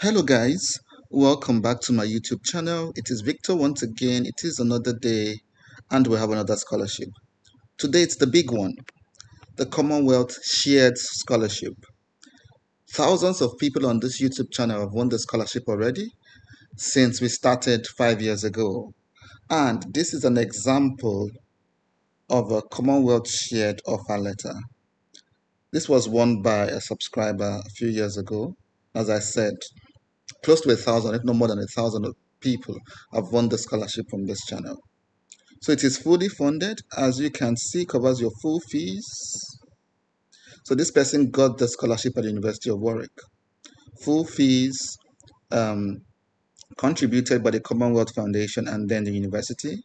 Hello guys, welcome back to my YouTube channel. It is Victor once again. It is another day and we have another scholarship. Today it's the big one, the Commonwealth Shared Scholarship. Thousands of people on this YouTube channel have won the scholarship already since we started 5 years ago. And this is an example of a Commonwealth Shared offer letter. This was won by a subscriber a few years ago. As I said, close to 1,000, if not more than 1,000 people have won the scholarship from this channel. So it is fully funded, as you can see, covers your full fees. So this person got the scholarship at the University of Warwick. Full fees contributed by the Commonwealth Foundation and then the university.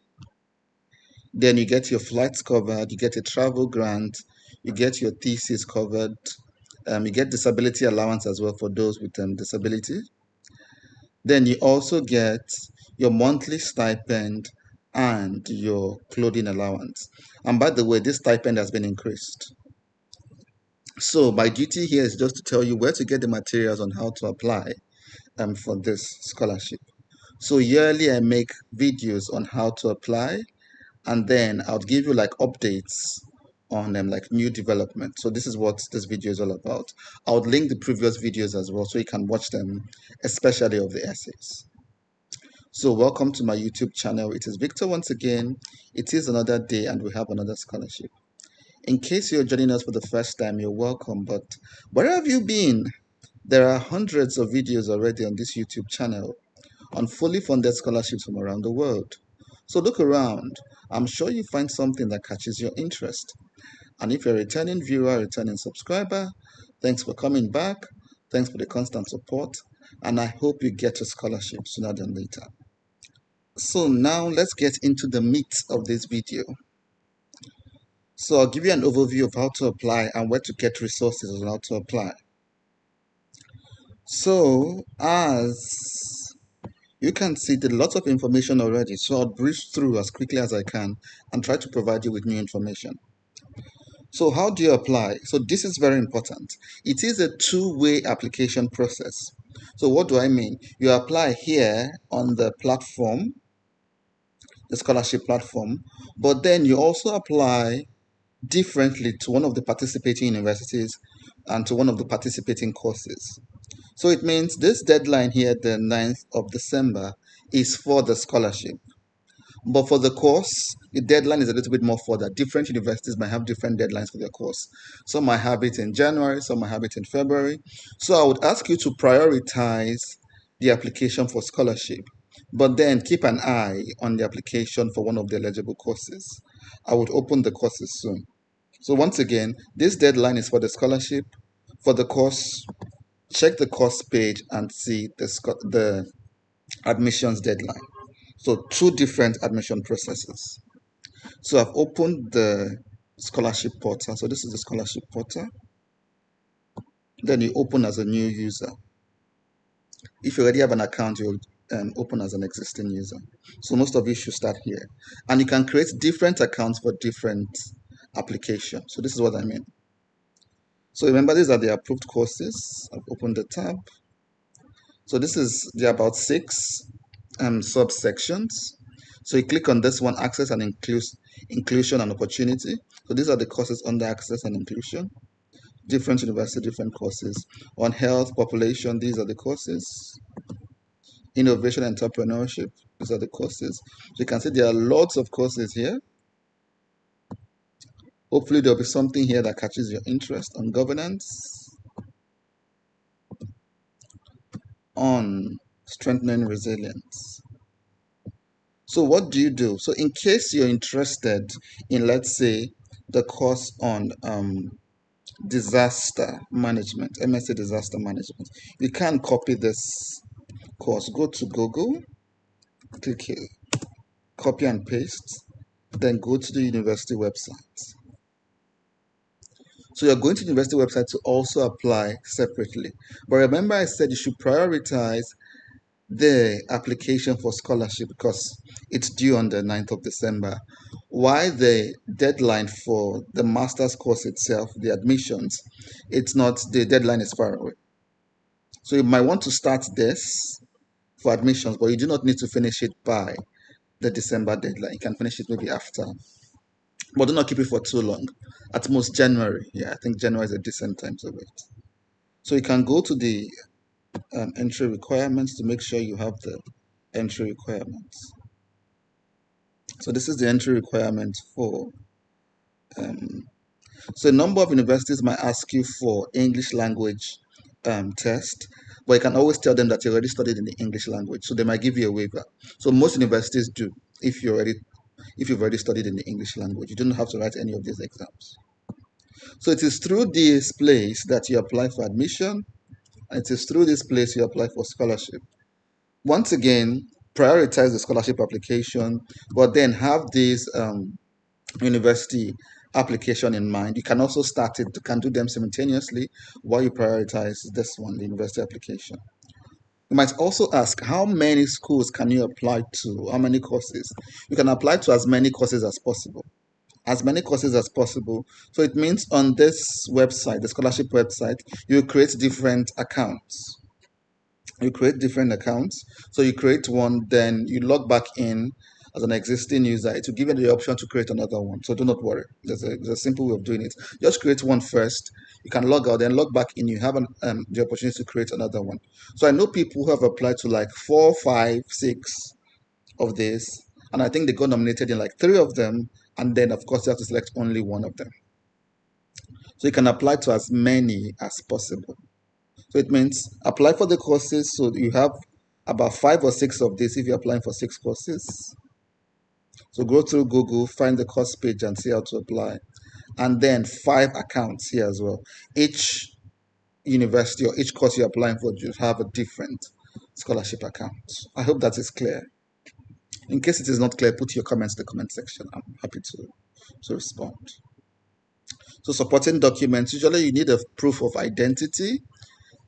Then you get your flights covered, you get a travel grant, you get your thesis covered, you get disability allowance as well for those with disability. Then you also get your monthly stipend and your clothing allowance. And by the way, this stipend has been increased. So my duty here is just to tell you where to get the materials on how to apply for this scholarship. So yearly I make videos on how to apply, and then I'll give you like updates on them, like new development. So this is what this video is all about. I'll link the previous videos as well so you can watch them, especially of the essays. So welcome to my YouTube channel. It is Victor once again. It is another day and we have another scholarship. In case you're joining us for the first time, you're welcome. But where have you been? There are hundreds of videos already on this YouTube channel on fully funded scholarships from around the world. So look around. I'm sure you find something that catches your interest. And if you're a returning viewer, returning subscriber, thanks for coming back. Thanks for the constant support. And I hope you get your scholarship sooner than later. So now let's get into the meat of this video. So I'll give you an overview of how to apply and where to get resources on how to apply. So as you can see, there's lots of information already. So I'll breeze through as quickly as I can and try to provide you with new information. So how do you apply? So this is very important. It is a two-way application process. So what do I mean? You apply here on the platform, the scholarship platform, but then you also apply differently to one of the participating universities and to one of the participating courses. So it means this deadline here, the 9th of December, is for the scholarship. But for the course, the deadline is a little bit more further. Different universities might have different deadlines for their course. Some might have it in January, some might have it in February. So I would ask you to prioritize the application for scholarship, but then keep an eye on the application for one of the eligible courses. I would open the courses soon. So once again, this deadline is for the scholarship. For the course, check the course page and see the admissions deadline. So two different admission processes. So I've opened the scholarship portal. So this is the scholarship portal. Then you open as a new user. If you already have an account, you'll open as an existing user. So most of you should start here. And you can create different accounts for different applications. So this is what I mean. So remember, these are the approved courses. I've opened the tab. So this is, there are about 6 subsections. So you click on this one, access and inclusion and opportunity. So these are the courses under access and inclusion. Different university, different courses. On health, population, these are the courses. Innovation and entrepreneurship, these are the courses. So you can see there are lots of courses here. Hopefully there'll be something here that catches your interest. On governance, on strengthening resilience. So what do you do? So in case you're interested in, let's say, the course on disaster management, MSc disaster management, you can copy this course. Go to Google, click here, copy and paste, then go to the university website. So you're going to the university website to also apply separately. But remember, I said you should prioritize the application for scholarship because it's due on the 9th of December. Why the deadline for the master's course itself, the admissions, it's not, the deadline is far away. So you might want to start this for admissions, but you do not need to finish it by the December deadline. You can finish it maybe after, but do not keep it for too long. At most January. Yeah, I think January is a decent time to wait. So you can go to the entry requirements to make sure you have the entry requirements. So this is the entry requirement for so a number of universities might ask you for English language test, but you can always tell them that you already studied in the English language, so they might give you a waiver. So most universities do. If you've already studied in the English language, you don't have to write any of these exams. So it is through this place that you apply for admission, and it is through this place you apply for scholarship. Once again, prioritize the scholarship application, but then have this university application in mind. You can also start it, you can do them simultaneously while you prioritize this one, the university application. You might also ask, how many schools can you apply to? How many courses? You can apply to as many courses as possible. As many courses as possible. So it means on this website, the scholarship website, you create different accounts. You create different accounts. So you create one, then you log back in as an existing user. It will give you the option to create another one. So do not worry. There's a simple way of doing it. Just create one first. You can log out, then log back in. You have the opportunity to create another one. So I know people who have applied to like 4, 5, 6 of this, and I think they got nominated in like 3 of them. And then, of course, you have to select only one of them. So you can apply to as many as possible. So it means apply for the courses. So you have about 5 or 6 of this if you're applying for 6 courses. So go through Google, find the course page and see how to apply. And then 5 accounts here as well. Each university or each course you're applying for should have a different scholarship account. I hope that is clear. In case it is not clear, put your comments in the comment section. I'm happy to respond. So supporting documents, usually you need a proof of identity,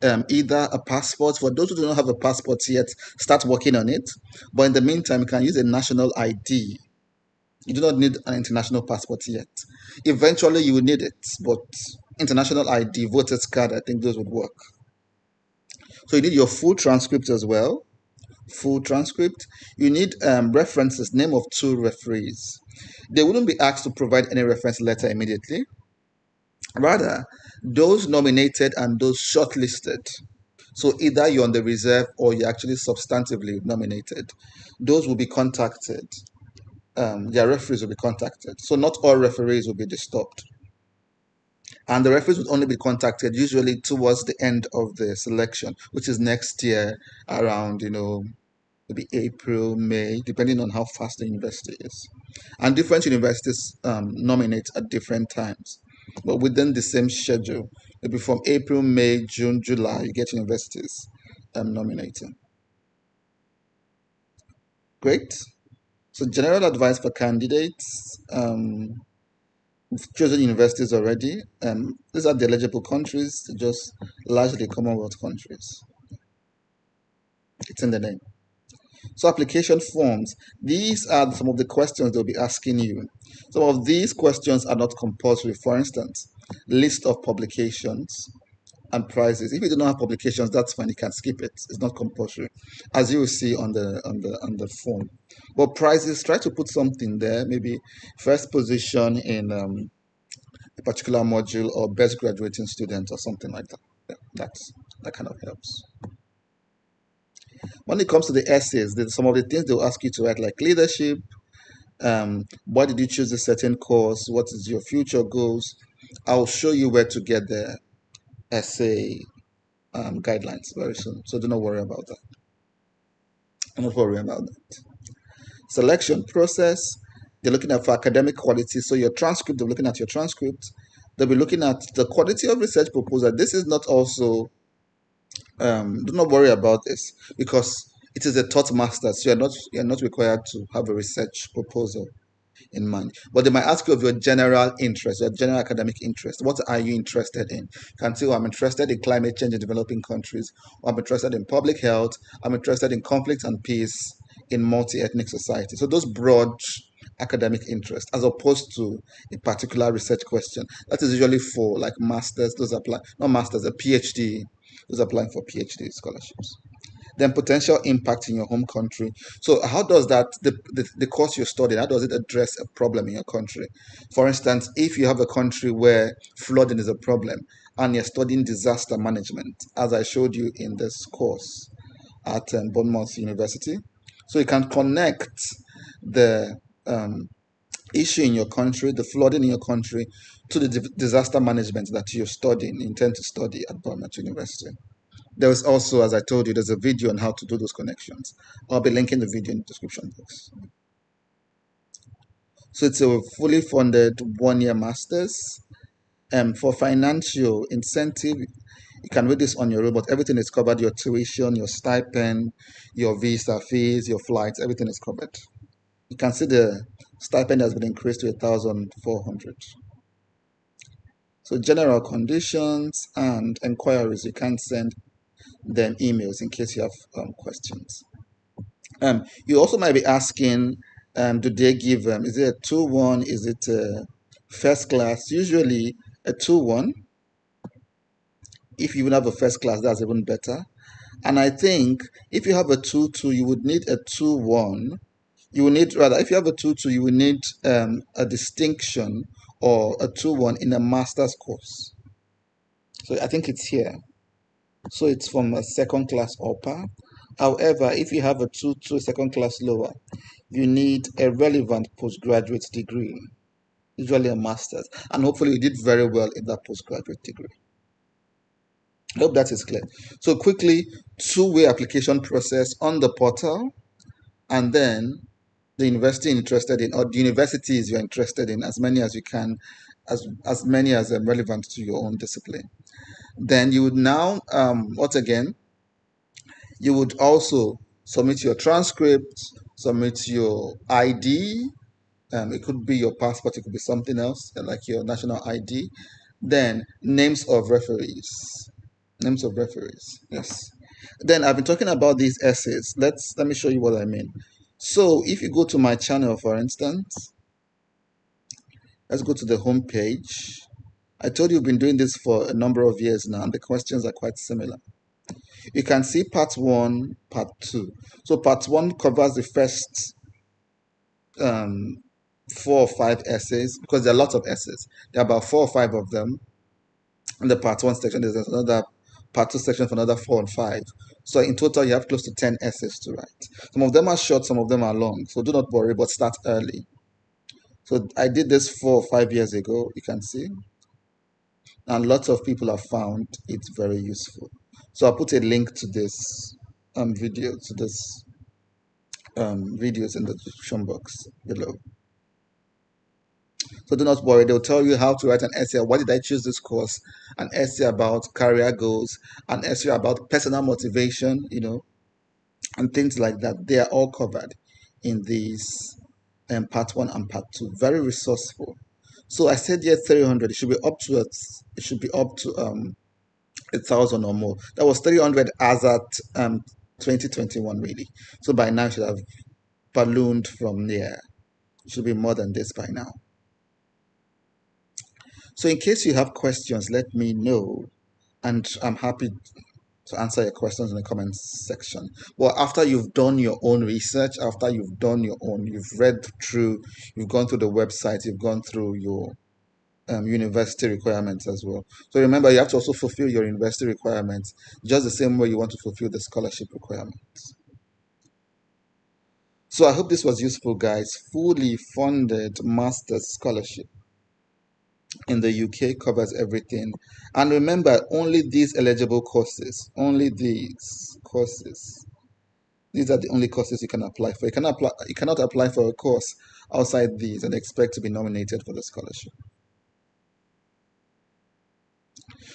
either a passport. For those who do not have a passport yet, start working on it. But in the meantime, you can use a national ID. You do not need an international passport yet. Eventually, you will need it, but international ID, voter's card, I think those would work. So you need your full transcript as well. Full transcript. You need references, name of 2 referees. They wouldn't be asked to provide any reference letter immediately. Rather, those nominated and those shortlisted. So either you're on the reserve or you're actually substantively nominated. Those will be contacted. Their referees will be contacted. So not all referees will be disturbed. And the referees will only be contacted usually towards the end of the selection, which is next year around, maybe April, May, depending on how fast the university is. And different universities nominate at different times, but within the same schedule. Maybe from April, May, June, July, you get universities nominating. Great. So general advice for candidates. We've chosen universities already. These are the eligible countries, just largely Commonwealth countries. It's in the name. So application forms, these are some of the questions they'll be asking you. Some of these questions are not compulsory. For instance, list of publications and prices. If you do not have publications, that's fine. You can skip it. It's not compulsory, as you will see on the form. But prices, try to put something there. Maybe first position in a particular module or best graduating student or something like that. Yeah, that kind of helps. When it comes to the essays, some of the things they'll ask you to write, like leadership, why did you choose a certain course, what is your future goals. I'll show you where to get the essay guidelines very soon, so do not worry about that. I'm not worrying about that. Selection process, they're looking at for academic quality. So your transcript, they're looking at your transcript. They'll be looking at the quality of research proposal. This is not also do not worry about this because it is a taught master's. So you're not required to have a research proposal in mind. But they might ask you of your general interest, your general academic interest. What are you interested in? You can say, I'm interested in climate change in developing countries, or I'm interested in public health, I'm interested in conflict and peace in multi-ethnic society. So those broad academic interests, as opposed to a particular research question. That is usually for like masters, those apply, not masters, a PhD who's applying for PhD scholarships. Then potential impact in your home country. So how does that, the course you're studying, how does it address a problem in your country? For instance, if you have a country where flooding is a problem and you're studying disaster management, as I showed you in this course at Bournemouth University, so you can connect the issue in your country, the flooding in your country, to the disaster management that you're studying, intend to study at Bournemouth University. There is also, as I told you, there's a video on how to do those connections. I'll be linking the video in the description box. So it's a fully funded one-year master's. For financial incentive, you can read this on your own, but everything is covered. Your tuition, your stipend, your visa fees, your flights, everything is covered. You can see the stipend has been increased to 1,400. So general conditions and inquiries, you can send them emails in case you have questions. You also might be asking, do they give, is it a 2-1? Is it a first class? Usually a 2-1. If you even have a first class, that's even better. And I think if you have a 2-2, you would need a 2-1. You will need, rather, if you have a 2-2, you will need a distinction or a 2-1 in a master's course. So I think it's here. So it's from a second class upper. However, if you have a 2-2 second class lower, you need a relevant postgraduate degree, usually a master's, and hopefully you did very well in that postgraduate degree. I hope that is clear. So quickly, two-way application process on the portal, and then the university you're interested in, or the universities you're interested in, as many as you can, as many as are relevant to your own discipline. Then you would now, what again? You would also submit your transcript, submit your ID. It could be your passport, it could be something else, like your national ID. Then names of referees. Names of referees, yes. Then I've been talking about these essays. Let me show you what I mean. So if you go to my channel, for instance, let's go to the home page. I told you we've been doing this for a number of years now, and the questions are quite similar. You can see part 1, part 2. So part 1 covers the first 4 or 5 essays, because there are lots of essays. There are about 4 or 5 of them. In the part 1 section, there's another part 2 section for another 4 and 5. So in total, you have close to 10 essays to write. Some of them are short, some of them are long. So do not worry, but start early. So I did this 4 or 5 years ago, you can see. And lots of people have found it very useful. So I'll put a link to this video, to this videos in the description box below. So do not worry, they'll tell you how to write an essay. Why did I choose this course? An essay about career goals, an essay about personal motivation, and things like that. They are all covered in these part 1 and part 2. Very resourceful. So I said here 300. It should be up to 1,000 or more. That was 300 as at 2021, really. So by now it should have ballooned from there. It should be more than this by now. So in case you have questions, let me know, and I'm happy to answer your questions in the comments section. Well, after you've done your own research, after you've read through, you've gone through the website, you've gone through your university requirements as well. So remember, you have to also fulfill your university requirements just the same way you want to fulfill the scholarship requirements. So I hope this was useful, guys. Fully funded master's scholarship in the UK covers everything. And remember, only these eligible courses, these are the only courses you can apply for. You cannot apply for a course outside these and expect to be nominated for the scholarship.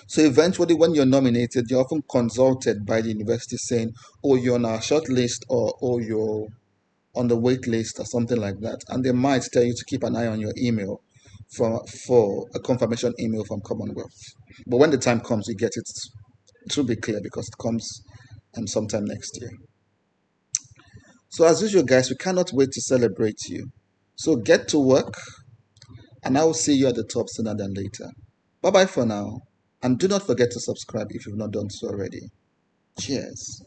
So eventually, when you're nominated, you're often consulted by the university saying, oh, you're on our short list, or oh, you're on the wait list, or something like that. And they might tell you to keep an eye on your email for a confirmation email from Commonwealth. But when the time comes, you get it. It will be clear because it comes sometime next year. So as usual, guys, we cannot wait to celebrate you. So get to work, and I will see you at the top sooner than later. Bye-bye for now. And do not forget to subscribe if you've not done so already. Cheers.